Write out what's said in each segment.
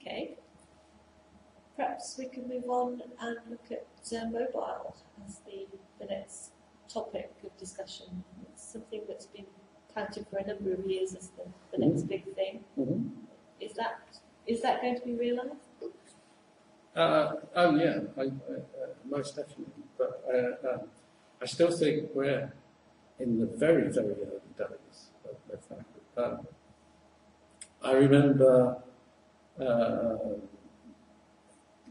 Okay. Perhaps we can move on and look at mobile as the next topic of discussion. It's something that's been touted for a number of years as the next big thing. Mm-hmm. Is that going to be realised? Oh yeah, most definitely. But I still think we're in the very, very early days of that. I remember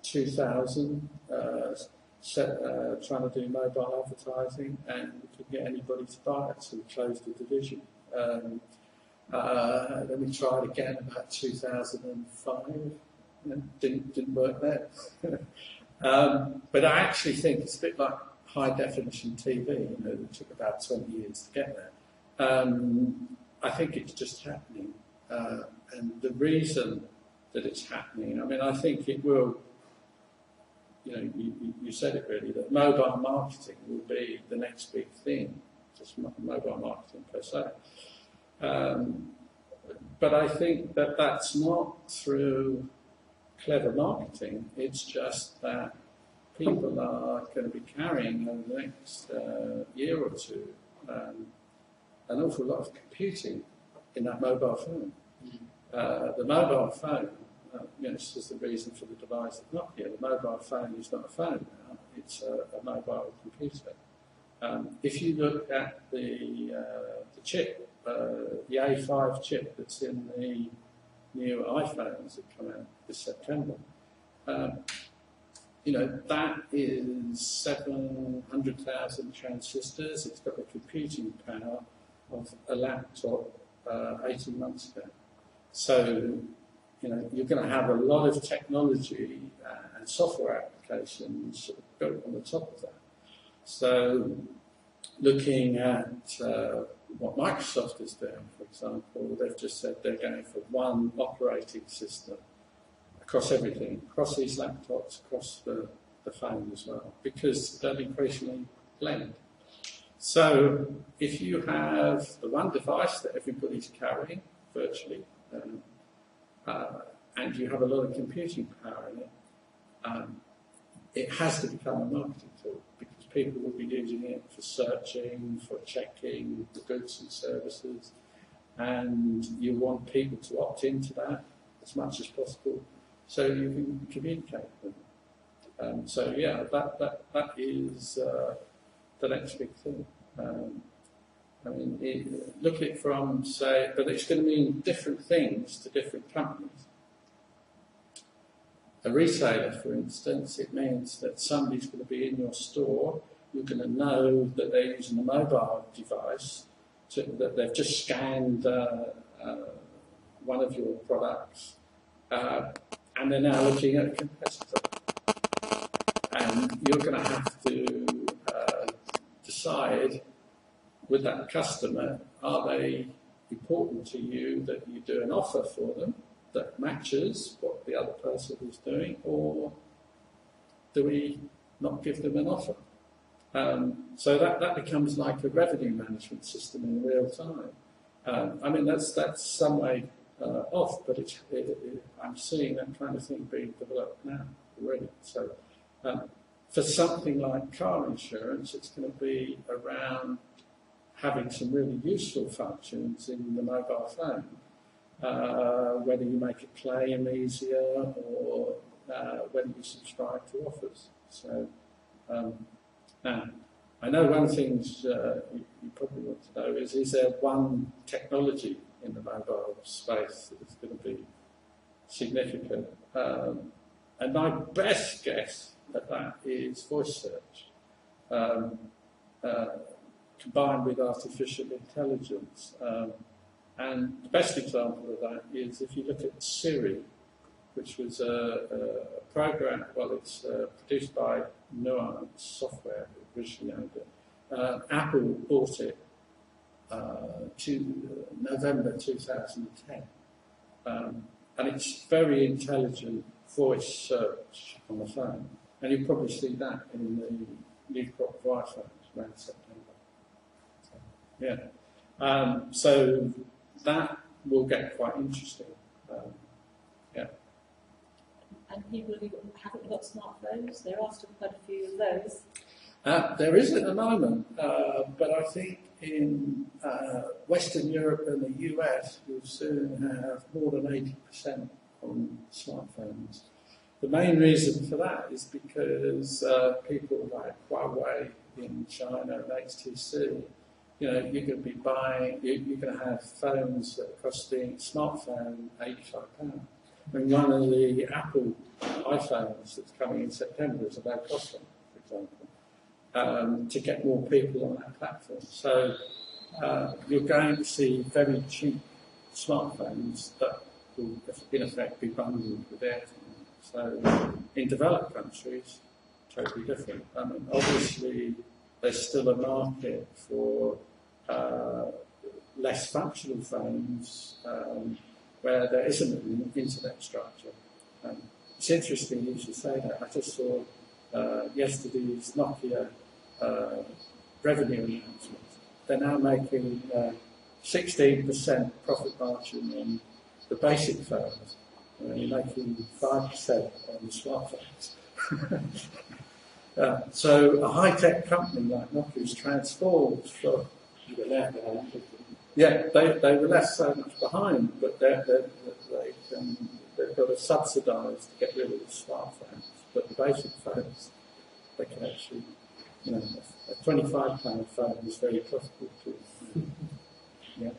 2000 trying to do mobile advertising, and we couldn't get anybody to buy it, so we closed the division. Then we tried again about 2005. Didn't work there. But I actually think it's a bit like high definition TV. It took about 20 years to get there. I think it's just happening, and the reason that it's happening, I mean, I think it will. You said it really, that mobile marketing will be the next big thing, just mobile marketing per se. But I think that that's not through clever marketing. It's just that people are going to be carrying over the next year or two an awful lot of computing in that mobile phone. The mobile phone, this is the reason for the device of Nokia. The mobile phone is not a phone now; it's a mobile computer. If you look at the chip, the A5 chip that's in the new iPhones that come out this September, that is 700,000 transistors. It's got the computing power of a laptop 18 months ago. So, you're going to have a lot of technology and software applications sort of built on the top of that. So, looking at what Microsoft is doing, for example, they've just said they're going for one operating system across everything, across these laptops, across the phone as well, because they'll increasingly blend. So if you have the one device that everybody's carrying virtually, and you have a lot of computing power in it, it has to become a marketing tool, because people will be using it for searching, for checking the goods and services, and you want people to opt into that as much as possible so you can communicate with them. So yeah, that is the next big thing. Look at it from, say, but it's going to mean different things to different companies. A retailer, for instance, it means that somebody's going to be in your store. You're going to know that they're using a mobile device, that they've just scanned one of your products, and they're now looking at a competitor. And you're going to have to decide with that customer, are they important to you that you do an offer for them that matches what the other person is doing, or do we not give them an offer? So that becomes like a revenue management system in real time. That's some way off, but I'm seeing that kind of thing being developed now already. So for something like car insurance, it's going to be around having some really useful functions in the mobile phone, whether you make a claim easier or whether you subscribe to offers. So now, I know one thing you probably want to know is there one technology in the mobile space that's going to be significant? And my best guess at that is voice search. Combined with artificial intelligence. And the best example of that is if you look at Siri, which was a program, it's produced by Nuance Software, who originally owned it. Apple bought it to November 2010. And it's very intelligent voice search on the phone. And you'll probably see that in the new crop of iPhones around September. Yeah. So that will get quite interesting. and people who haven't got smartphones, there are still quite a few of those. There is at the moment, but I think in Western Europe and the US, you'll soon have more than 80% on smartphones. The main reason for that is because people like Huawei in China and HTC, you're going to be buying, you're going to have phones that are costing, smartphone, £85. I mean, one of the Apple iPhones that's coming in September is a low cost one, for example, to get more people on that platform. So you're going to see very cheap smartphones that will, in effect, be bundled with everything. So in developed countries, totally different. I mean, obviously, there's still a market for less functional phones where there isn't an internet structure. It's interesting you should say that. I just saw yesterday's Nokia revenue announcement. They're now making 16% profit margin on the basic phones. You're making 5% on the smartphones. So a high-tech company like Nokia's transformed from... Yeah, they were left so much behind, but they've got to subsidise to get rid of the smartphones. But the basic phones, they can actually, a £25 phone is very profitable too. Yeah.